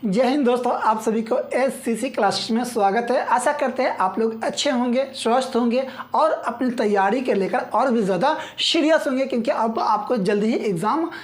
जय हिंद दोस्तों, आप सभी को एससीसी क्लासेस में स्वागत है। आशा करते हैं आप लोग अच्छे होंगे, स्वस्थ होंगे और अपनी तैयारी के लेकर और भी ज़्यादा सीरियस होंगे, क्योंकि अब आपको जल्दी ही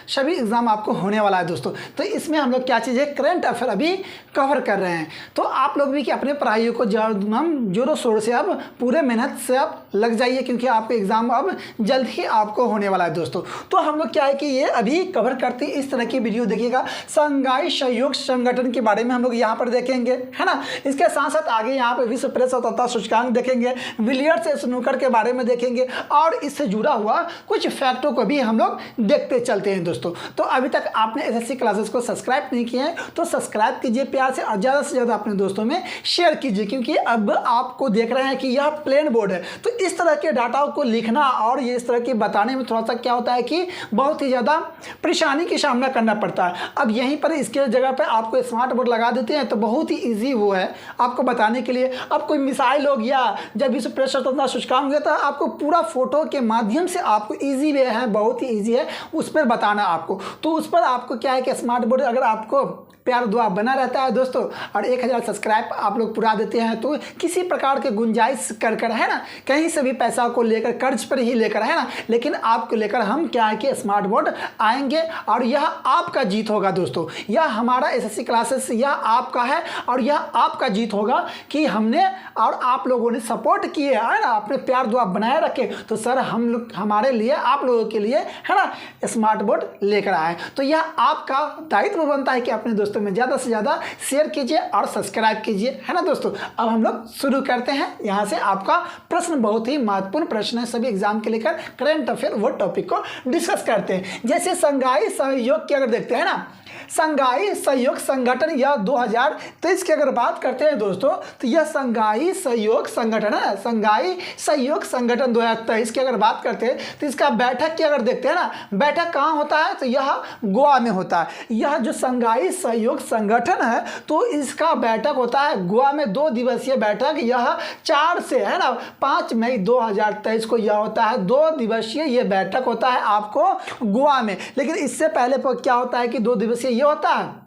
सभी एग्ज़ाम आपको होने वाला है दोस्तों। तो इसमें हम लोग क्या चीज़ है, करंट अफेयर अभी कवर कर रहे हैं। तो आप लोग भी कि अपने पढ़ाइयों को जोरों शोर से अब पूरे मेहनत से आप लग जाइए, क्योंकि आपके एग्ज़ाम अब जल्द ही आपको होने वाला है दोस्तों। तो हम लोग क्या है कि ये अभी कवर करते इस तरह की वीडियो देखिएगा। शंघाई सहयोग संगठन के बारे में हम लोग यहाँ पर देखेंगे, है ना। इसके साथ साथ आगे यहाँ पे विश्व प्रेस स्वतंत्रता सूचकांक देखेंगे, बिलियर्ड्स स्नूकर के बारे में देखेंगे और इससे जुड़ा हुआ कुछ फैक्टों को भी हम लोग देखते चलते हैं दोस्तों। तो अभी तक आपने एसएससी क्लासेस को सब्सक्राइब नहीं किए हैं तो सब्सक्राइब कीजिए प्यार से और ज़्यादा से ज़्यादा अपने दोस्तों में शेयर कीजिए, क्योंकि अब आपको देख रहे हैं कि यह प्लेन बोर्ड है। तो इस तरह के डाटा को लिखना और ये इस तरह के बताने में थोड़ा सा क्या होता है कि बहुत ही ज़्यादा परेशानी की सामना करना पड़ता है। अब यहीं पर इसके जगह पर आपको स्मार्ट बोर्ड लगा देते हैं तो बहुत ही ईजी वो है आपको बताने के लिए। अब कोई मिसाइल हो गया, जब विश्व प्रेस स्वतंत्रता सूचकांक होता है, आपको पूरा फोटो के माध्यम से आपको ईजी वे है, बहुत ही ईजी है उस पर बताना आपको। तो उस पर आपको क्या है कि स्मार्ट बोर्ड अगर आपको प्यार दुआ बना रहता है दोस्तों और 1000 सब्सक्राइब आप लोग पूरा देते हैं तो किसी प्रकार के गुंजाइश कर है ना, कहीं से भी पैसा को लेकर कर्ज पर ही लेकर, है ना, लेकिन आपको लेकर हम क्या है कि स्मार्ट बोर्ड आएंगे और यह आपका जीत होगा दोस्तों। यह हमारा एसएससी क्लासेस यह आपका है और यह आपका जीत होगा कि हमने और आप लोगों ने सपोर्ट किए, है ना, अपने प्यार दुआ बनाए रखे। तो सर हम लोग हमारे लिए आप लोगों के लिए, है ना, स्मार्ट बोर्ड लेकर आए। तो यह आपका दायित्व बनता है कि अपने दोस्तों में ज़्यादा से ज़्यादा शेयर कीजिए और सब्सक्राइब कीजिए, है ना दोस्तों। अब हम लोग शुरू करते हैं। यहाँ से आपका प्रश्न बहुत ही महत्वपूर्ण प्रश्न है सभी एग्जाम के लेकर, करंट अफेयर वो टॉपिक को डिस्कस करते हैं। जैसे शंघाई सहयोग की अगर देखते हैं ना, शंघाई सहयोग संगठन यह 2023 की अगर बात करते हैं दोस्तों तो यह शंघाई सहयोग संगठन है। शंघाई सहयोग संगठन 2023 की अगर बात करते हैं तो इसका बैठक की अगर देखते हैं ना, बैठक कहाँ होता है तो यह गोवा में होता है। यह जो शंघाई सहयोग संगठन है तो इसका बैठक होता है गोवा में, 2 दिवसीय बैठक। यह 4 से, है ना, 5 मई 2023 को यह होता है 2 दिवसीय ये बैठक होता है आपको गोवा में। लेकिन इससे पहले क्या होता है कि 2 दिवसीय ये होता है।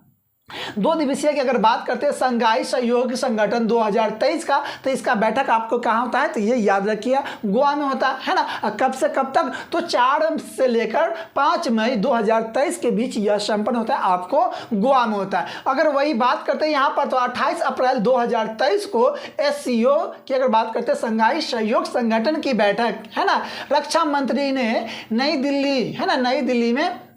2 दिवसीय की अगर बात करते हैं शंघाई सहयोग संगठन 2023 का, तो इसका बैठक आपको कहाँ होता है तो ये याद रखिए गोवा में होता है ना। कब से कब तक तो 4 से लेकर 5 मई 2023 के बीच यह संपन्न होता है आपको गोवा में होता है। अगर वही बात करते हैं यहाँ पर तो 28 अप्रैल 2023 को एससीओ की अगर बात करते हैं शंघाई सहयोग संगठन की बैठक, है ना, रक्षा मंत्री ने नई दिल्ली, है ना, नई दिल्ली में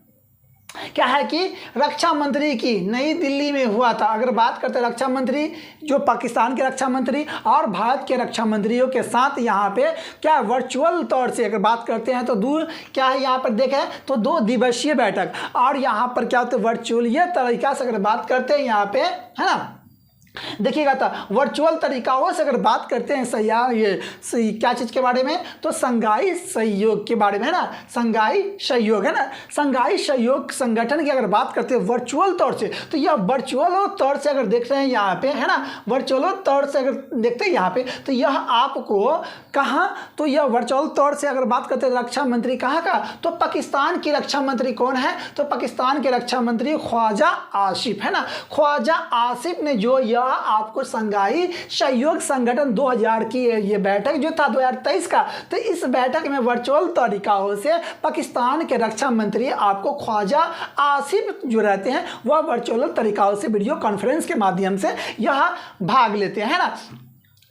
क्या है कि रक्षा मंत्री की नई दिल्ली में हुआ था। अगर बात करते हैं रक्षा मंत्री, जो पाकिस्तान के रक्षा मंत्री और भारत के रक्षा मंत्रियों के साथ यहाँ पे क्या वर्चुअल तौर से अगर बात करते हैं तो दूर क्या है यहाँ पर देखें तो 2 दिवसीय बैठक और यहाँ पर क्या होता है वर्चुअल ये तरीका से अगर बात करते हैं यहाँ पे, है ना, देखिएगा तो वर्चुअल तरीकाओं से अगर बात करते हैं ये क्या चीज़ के बारे में तो शंघाई सहयोग के बारे में, है ना, शंघाई सहयोग, है ना, शंघाई सहयोग संगठन की अगर बात करते हैं वर्चुअल तौर से तो यह वर्चुअल तौर से अगर देख रहे हैं यहाँ पे, है ना, वर्चुअल तौर से अगर देखते हैं यहाँ पे तो यह आपको कहाँ तो यह वर्चुअल तौर से अगर बात करते हैं रक्षा मंत्री कहाँ का तो पाकिस्तान की रक्षा मंत्री कौन है तो पाकिस्तान के रक्षा मंत्री ख्वाजा आसिफ, है ना, ख्वाजा आसिफ ने जो यह आपको शंघाई सहयोग संगठन 2000 की ये बैठक जो था 2023 का, तो इस बैठक में वर्चुअल तरीकाओं से पाकिस्तान के रक्षा मंत्री आपको ख्वाजा आसिफ जो रहते हैं वह वर्चुअल तरीकाओं से वीडियो कॉन्फ्रेंस के माध्यम से यह भाग लेते हैं, है ना।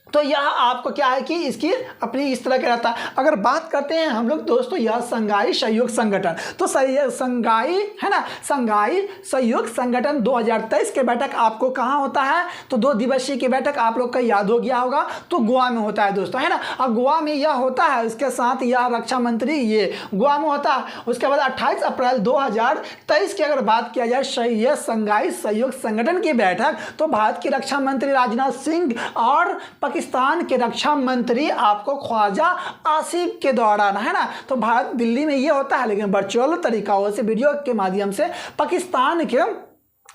तो यह आपको क्या है कि इसकी अपनी इस तरह का रहता है। अगर बात करते हैं हम लोग दोस्तों यह शंघाई सहयोग संगठन तो शंघाई, है ना, शंघाई सहयोग संगठन 2023 के बैठक आपको कहाँ होता है तो 2 दिवसीय की बैठक आप लोग का याद हो गया होगा तो गोवा में होता है दोस्तों, है ना। और गोवा में यह होता है, उसके साथ यह रक्षा मंत्री ये गोवा में होता है। उसके बाद 28 अप्रैल 2023 की अगर बात किया जाए यह शंघाई सहयोग संगठन की बैठक तो भारत की रक्षा मंत्री राजनाथ सिंह और पाकिस्तान के रक्षा मंत्री आपको ख्वाजा आसिफ के दौरान, है ना, तो भारत दिल्ली में ये होता है लेकिन वर्चुअल तरीकाओं से वीडियो के माध्यम से पाकिस्तान के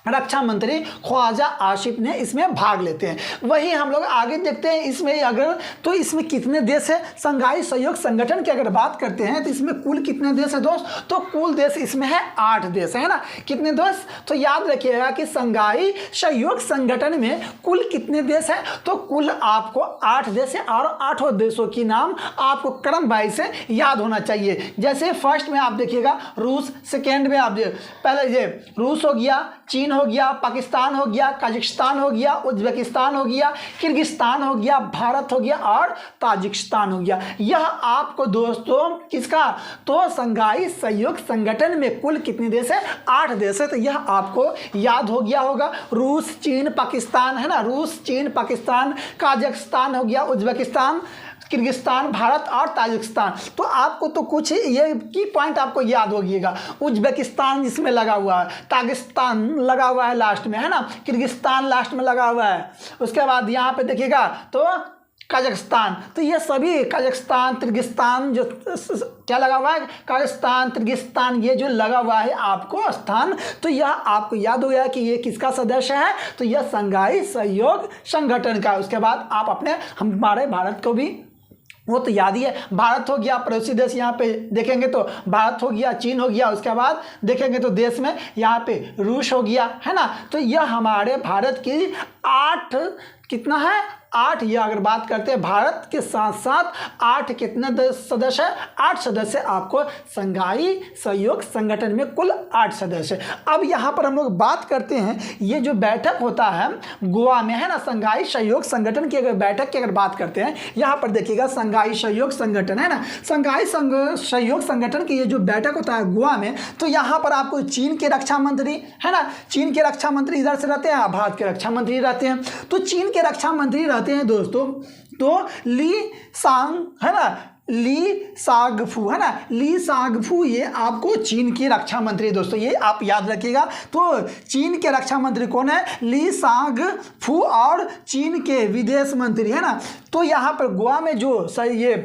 रक्षा मंत्री ख्वाजा आसिफ ने इसमें भाग लेते हैं। वही हम लोग आगे देखते हैं इसमें अगर तो इसमें कितने देश है, संघाई सहयोग संगठन की अगर बात करते हैं तो इसमें कुल कितने देश है दोस्त, तो कुल देश इसमें है 8 देश है ना। कितने देश, तो याद रखिएगा कि संघाई सहयोग संगठन में कुल कितने देश है, तो कुल आपको 8 देश है और 8 देशों की नाम आपको क्रम वाइज से याद होना चाहिए। जैसे फर्स्ट में आप देखिएगा रूस, सेकेंड में आप पहले ये रूस हो गया, चीन हो गया, पाकिस्तान हो गया, कजाकिस्तान हो गया, उज्बेकिस्तान हो गया, किर्गिस्तान हो गया, भारत हो गया और ताजिकिस्तान हो गया। यह आपको दोस्तों किसका, तो संघाई सहयोग संगठन में कुल कितने देश है, 8 देश है। तो यह आपको याद हो गया होगा। रूस, चीन, पाकिस्तान है ना, रूस, चीन, पाकिस्तान, कजाकिस्तान हो गया, उज्बेकिस्तान, किर्गिस्तान, भारत और ताजिकिस्तान। तो आपको तो कुछ ये की पॉइंट आपको याद होगिएगा। उज्बेकिस्तान इसमें लगा हुआ है, ताजिकिस्तान लगा हुआ है लास्ट में है ना, किर्गिस्तान लास्ट में लगा हुआ है। उसके बाद यहाँ पे देखिएगा तो कजाकिस्तान, तो ये सभी कजाकिस्तान, किर्गिस्तान जो क्या लगा हुआ है, कजाकिस्तान, किर्गिस्तान, ये जो लगा हुआ है आपको स्थान, तो यह आपको याद हो गया कि ये किसका सदस्य है, तो यह संघाई सहयोग संगठन का। उसके बाद आप अपने हमारे भारत को भी वो तो याद ही है, भारत हो गया पड़ोसी देश, यहाँ पे देखेंगे तो भारत हो गया, चीन हो गया, उसके बाद देखेंगे तो देश में यहाँ पे रूस हो गया है ना। तो यह हमारे भारत की 8 कितना है, 8, या अगर बात करते हैं भारत के साथ साथ 8 कितने सदस्य है, 8 सदस्य आपको संघाई सहयोग संगठन में कुल 8 सदस्य। अब यहाँ पर हम लोग बात करते हैं ये जो बैठक होता है गोवा में है ना, संघाई सहयोग संगठन की अगर बैठक की अगर बात करते हैं, यहाँ पर देखिएगा संघाई सहयोग संगठन है ना, संघाई सहयोग संगठन की ये जो बैठक होता है गोवा में, तो यहाँ पर आपको चीन के रक्षा मंत्री है ना, चीन के रक्षा मंत्री इधर से रहते हैं, भारत के रक्षा मंत्री रहते हैं। तो चीन के रक्षा मंत्री रहते हैं दोस्तों तो ली सांग है ना, ली सागफू है ना, ली सागफू, ये आपको चीन की रक्षा मंत्री दोस्तों, ये आप याद रखिएगा। तो चीन के रक्षा मंत्री कौन है, ली सागफू, और चीन के विदेश मंत्री है ना। तो यहाँ पर गोवा में जो सही ये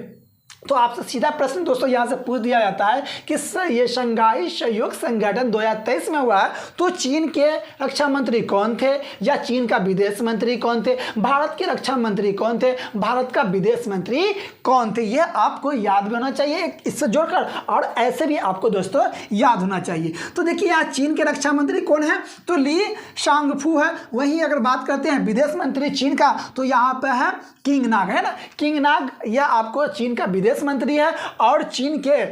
तो आपसे सीधा प्रश्न दोस्तों यहाँ से पूछ दिया जाता है कि ये संघाई सहयोग संगठन 2023 में हुआ है, तो चीन के रक्षा मंत्री कौन थे, या चीन का विदेश मंत्री कौन थे, भारत के रक्षा मंत्री कौन थे, भारत का विदेश मंत्री कौन थे, ये आपको याद भी होना चाहिए इससे जोड़कर, और ऐसे भी आपको दोस्तों याद होना चाहिए। तो देखिए यहाँ चीन के रक्षा मंत्री कौन है, तो ली शांगफू है। वहीं अगर बात करते हैं विदेश मंत्री चीन का, तो यहाँ पे है किंग नाग है ना, किंग नाग, यह आपको चीन का विदेश मंत्री है, और चीन के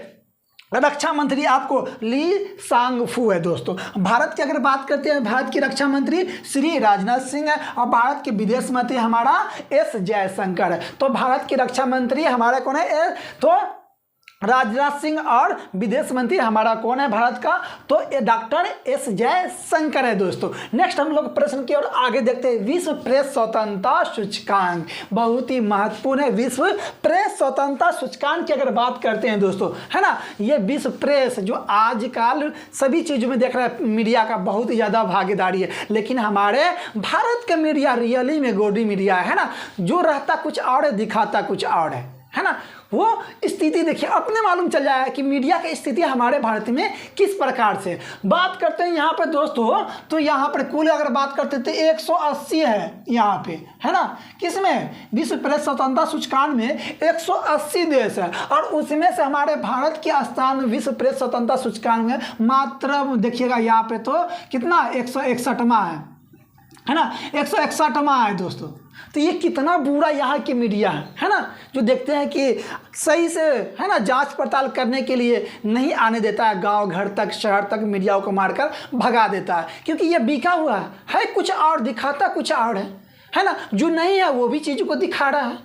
रक्षा मंत्री आपको ली सांगफू है दोस्तों। भारत की अगर बात करते हैं, भारत की रक्षा मंत्री श्री राजनाथ सिंह है, और भारत के विदेश मंत्री हमारा एस जयशंकर है। तो भारत की रक्षा मंत्री हमारा कौन है, तो राजनाथ सिंह, और विदेश मंत्री हमारा कौन है भारत का, तो ये डॉक्टर एस जयशंकर है दोस्तों। नेक्स्ट हम लोग प्रश्न की ओर आगे देखते हैं। विश्व प्रेस स्वतंत्रता सूचकांक बहुत ही महत्वपूर्ण है। विश्व प्रेस स्वतंत्रता सूचकांक की अगर बात करते हैं दोस्तों है ना, ये विश्व प्रेस जो आजकल सभी चीज़ों में देख रहा है मीडिया का बहुत ही ज़्यादा भागीदारी है, लेकिन हमारे भारत का मीडिया रियली में गोडी मीडिया है ना, जो रहता कुछ और है दिखाता कुछ और है ना। वो स्थिति देखिए अपने मालूम चल जाएगा कि मीडिया की स्थिति हमारे भारत में किस प्रकार से। बात करते हैं यहाँ पर दोस्तों, तो यहाँ पर कुल अगर बात करते तो 180 है यहाँ पे है ना, किसमें, विश्व प्रेस स्वतंत्रता सूचकांक में 180 देश है, और उसमें से हमारे भारत के स्थान विश्व प्रेस स्वतंत्रता सूचकांक में मात्र देखिएगा यहाँ पे तो कितना 161वां है ना, 161वां है दोस्तों। तो ये कितना बुरा यहाँ की मीडिया है ना, जो देखते हैं कि सही से है ना जांच पड़ताल करने के लिए नहीं आने देता है, गांव घर तक शहर तक मीडियाओं को मारकर भगा देता है, क्योंकि ये बिका हुआ है कुछ और दिखाता कुछ और है ना, जो नहीं है वो भी चीज़ को दिखा रहा है।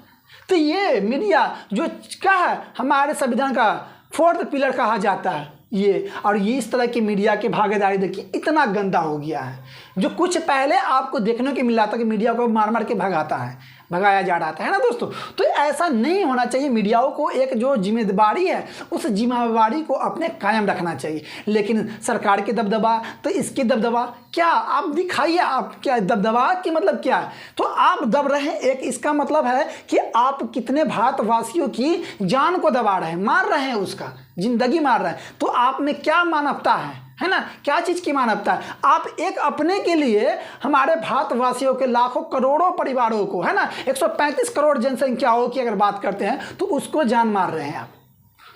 तो ये मीडिया जो क्या है हमारे संविधान का 4th पिलर कहा जाता है ये, और ये इस तरह की मीडिया की भागीदारी देखिए इतना गंदा हो गया है। जो कुछ पहले आपको देखने को मिला था कि मीडिया को मार मार के भगाया जा रहा था है ना दोस्तों। तो ऐसा नहीं होना चाहिए। मीडियाओं को एक जो जिम्मेदारी है उस जिम्मेदारी को अपने कायम रखना चाहिए, लेकिन सरकार के दबदबा, तो इसकी दबदबा क्या आप दिखाइए, आप क्या दबदबा की मतलब क्या है, तो आप दब रहे हैं एक, इसका मतलब है कि आप कितने भारतवासियों की जान को दबा रहे हैं, मार रहे हैं, उसका जिंदगी मार रहे हैं। तो आप में क्या मानवता है ना, क्या चीज़ की मानवता है? आप एक अपने के लिए हमारे भारतवासियों के लाखों करोड़ों परिवारों को, है ना, 135 करोड़ जनसंख्याओं की अगर बात करते हैं तो उसको जान मार रहे हैं आप।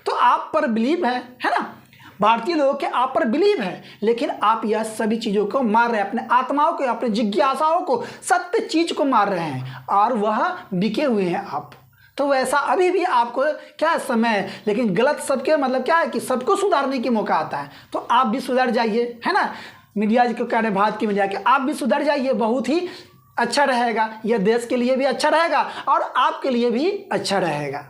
तो आप पर बिलीव है ना, भारतीय लोगों के आप पर बिलीव है, लेकिन आप यह सभी चीज़ों को मार रहे हैं, अपने आत्माओं को, अपने जिज्ञासाओं को, सत्य चीज को मार रहे हैं और वह बिके हुए हैं आप। तो वैसा अभी भी आपको क्या समय है, लेकिन गलत सबके मतलब क्या है कि सबको सुधारने की मौका आता है। तो आप भी सुधर जाइए, है ना, मीडिया को कह रहे भारत की मीडिया के, आप भी सुधर जाइए, बहुत ही अच्छा रहेगा। यह देश के लिए भी अच्छा रहेगा और आपके लिए भी अच्छा रहेगा।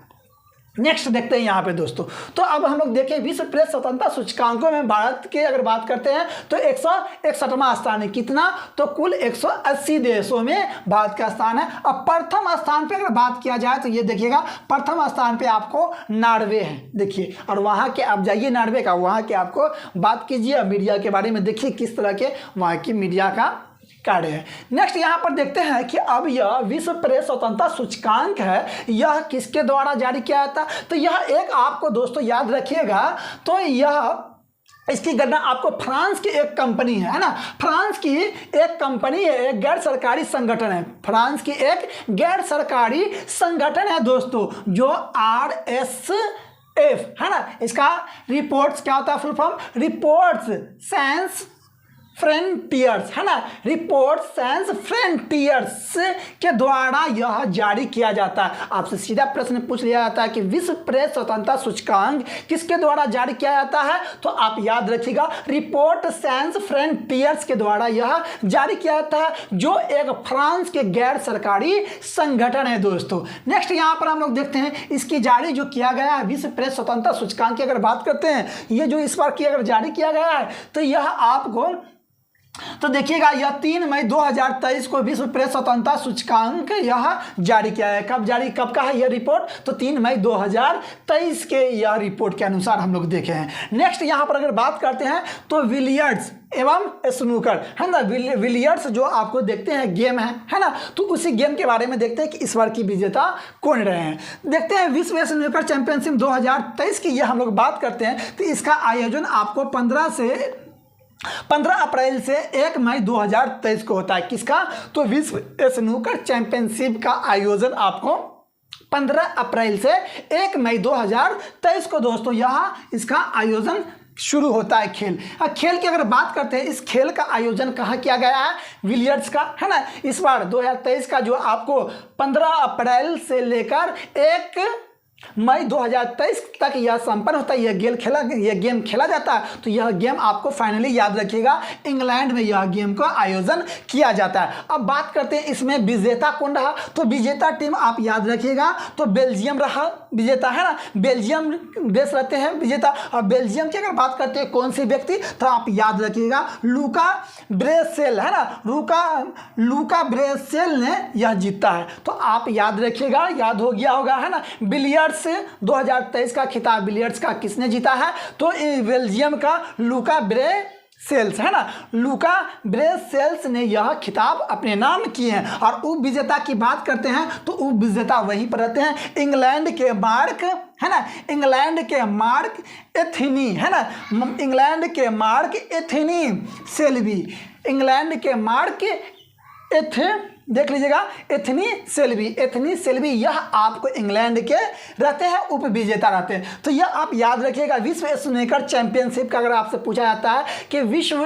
नेक्स्ट देखते हैं यहाँ पे दोस्तों। तो अब हम लोग देखें विश्व प्रेस स्वतंत्रता सूचकांकों में भारत के अगर बात करते हैं तो 161वां स्थान है। कितना? तो कुल 180 देशों में भारत का स्थान है। अब प्रथम स्थान पे अगर बात किया जाए तो ये देखिएगा, प्रथम स्थान पे आपको नॉर्वे है, देखिए। और वहाँ के आप जाइए नॉर्वे का, वहाँ के आपको बात कीजिए मीडिया के बारे में, देखिए किस तरह के वहाँ की मीडिया का कार्य है। नेक्स्ट यहाँ पर देखते हैं कि अब यह विश्व प्रेस स्वतंत्रता सूचकांक है, यह किसके द्वारा जारी किया जाता? तो यह एक आपको दोस्तों याद रखिएगा, तो यह इसकी गणना आपको फ्रांस की एक कंपनी है ना, फ्रांस की एक कंपनी है, एक गैर सरकारी संगठन है, फ्रांस की एक गैर सरकारी संगठन है दोस्तों, जो RSF है ना। इसका रिपोर्ट्स क्या होता है? Full form reports sans frontiers, है ना, रिपोर्ट सैंस फ्रंटियर्स के द्वारा यह जारी किया जाता है। आपसे सीधा प्रश्न पूछ लिया जाता है कि विश्व प्रेस स्वतंत्रता सूचकांक किसके द्वारा जारी किया जाता है? तो आप याद रखिएगा, रिपोर्ट सैंस फ्रंटियर्स के द्वारा यह जारी किया जाता है, जो एक फ्रांस के गैर सरकारी संगठन है दोस्तों। नेक्स्ट यहाँ पर हम लोग देखते हैं इसकी जारी जो किया गया है विश्व प्रेस स्वतंत्रता सूचकांक की अगर बात करते हैं, ये जो इस बार की अगर जारी किया गया है तो यह आपको, तो देखिएगा यह 3 मई 2023 को विश्व प्रेस स्वतंत्रता सूचकांक यह जारी किया है। कब का है यह रिपोर्ट? तो 3 मई 2023 के यह रिपोर्ट के अनुसार हम लोग देखे हैं। नेक्स्ट यहाँ पर अगर बात करते हैं तो बिलियर्ड्स एवं स्नूकर, है ना, बिलियर्ड्स जो आपको देखते हैं गेम है ना, तो उसी गेम के बारे में देखते हैं कि इस बार की विजेता कौन रहे हैं। देखते हैं विश्व स्नूकर चैंपियनशिप 2023 की यह हम लोग बात करते हैं, तो इसका आयोजन आपको 15 अप्रैल से 1 मई 2023 को होता है। किसका? तो विश्व स्नूकर चैंपियनशिप का आयोजन आपको 15 अप्रैल से 1 मई 2023 को दोस्तों यहाँ इसका आयोजन शुरू होता है। खेल की अगर बात करते हैं, इस खेल का आयोजन कहाँ किया गया है? बिलियर्ड्स का, है ना। इस बार 2023 का जो आपको 15 अप्रैल से लेकर 1 मई 2023 तक यह संपन्न होता है, यह गेम खेला जाता है। तो यह गेम आपको फाइनली याद रखिएगा, इंग्लैंड में यह गेम का आयोजन किया जाता है। अब बात करते हैं इसमें विजेता कौन रहा? तो विजेता टीम आप याद रखिएगा, तो बेल्जियम रहा विजेता, है ना, बेल्जियम देश रहते हैं विजेता। और बेल्जियम की अगर बात करते हैं कौन सी व्यक्ति, तो आप याद रखिएगा लुका ब्रेसेल, है ना, लुका ब्रेसेल ने यह जीता है। तो आप याद रखिएगा, याद हो गया होगा, है ना। बिलियर्ड्स 2023 का खिताब बिलियर्ड्स का किसने जीता है? तो बेल्जियम का लुका ब्रेसेल्स, है ना, लुका ब्रेसेल्स ने यह खिताब अपने नाम किए हैं। और उप विजेता की बात करते हैं तो उप विजेता वहीं पर रहते हैं, इंग्लैंड के मार्क, है ना, इंग्लैंड के मार्क एथनी, है ना, इंग्लैंड के मार्क एथनी सेल्वी, इंग्लैंड के मार्क देख लीजिएगा एथनी सेल्वी यह आपको इंग्लैंड के रहते हैं, उप विजेता रहते हैं। तो यह आप याद रखिएगा। विश्व स्नूकर चैंपियनशिप का अगर आपसे पूछा जाता है कि विश्व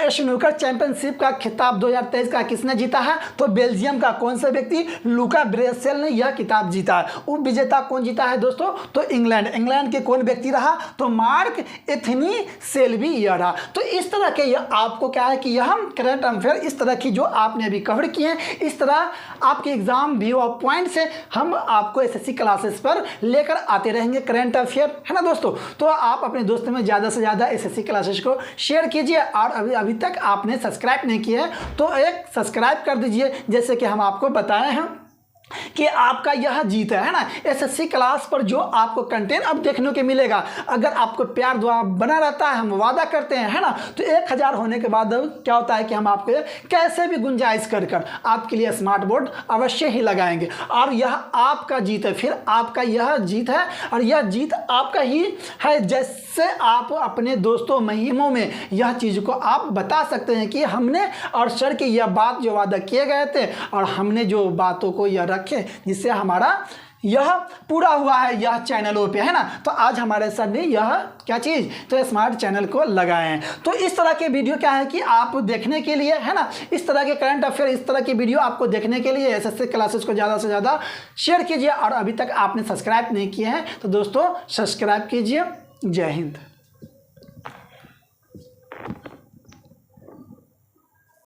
स्नूकर चैंपियनशिप का खिताब 2023 का किसने जीता है? तो बेल्जियम का कौन सा व्यक्ति? लुका ब्रेसेल ने यह खिताब जीता है। उप विजेता कौन जीता है दोस्तों? तो इंग्लैंड के कौन व्यक्ति रहा? तो मार्क एथनी सेल्वी यह रहा। तो इस तरह के यह आपको क्या है कि यह हम करंट अफेयर इस तरह की जो आपने अभी कवर किए हैं, इस तरह आपके एग्जाम व्यू ऑफ पॉइंट से हम आपको SSC क्लासेस पर लेकर आते रहेंगे करंट अफेयर, है ना दोस्तों। तो आप अपने दोस्तों में ज़्यादा से ज़्यादा SSC क्लासेस को शेयर कीजिए, और अभी तक आपने सब्सक्राइब नहीं किया है तो एक सब्सक्राइब कर दीजिए, जैसे कि हम आपको बताए हैं। कि आपका यह जीत है ना। एसएससी क्लास पर जो आपको कंटेंट अब देखने को मिलेगा, अगर आपको प्यार दुआ बना रहता है, हम वादा करते हैं, है ना, तो 1000 होने के बाद क्या होता है कि हम आपको कैसे भी गुंजाइश कर आपके लिए स्मार्ट बोर्ड अवश्य ही लगाएंगे। और यह आपका जीत है, फिर आपका यह जीत है और यह जीत आपका ही है। जैसे आप अपने दोस्तों महिमों में यह चीज़ को आप बता सकते हैं कि हमने और सर की यह बात जो वादा किए गए थे और हमने जो बातों को यह रखे जिससे हमारा यह पूरा हुआ है यह चैनलों पे, है ना। तो आज हमारे सर ने यह क्या चीज़ तो स्मार्ट चैनल को लगाए हैं। तो इस तरह के वीडियो क्या है कि आप देखने के लिए, है ना, इस तरह के करंट अफेयर, इस तरह की वीडियो आपको देखने के लिए एसएससी क्लासेस को ज़्यादा से ज़्यादा शेयर कीजिए। और अभी तक आपने सब्सक्राइब नहीं किए हैं तो दोस्तों सब्सक्राइब कीजिए। जय हिंद।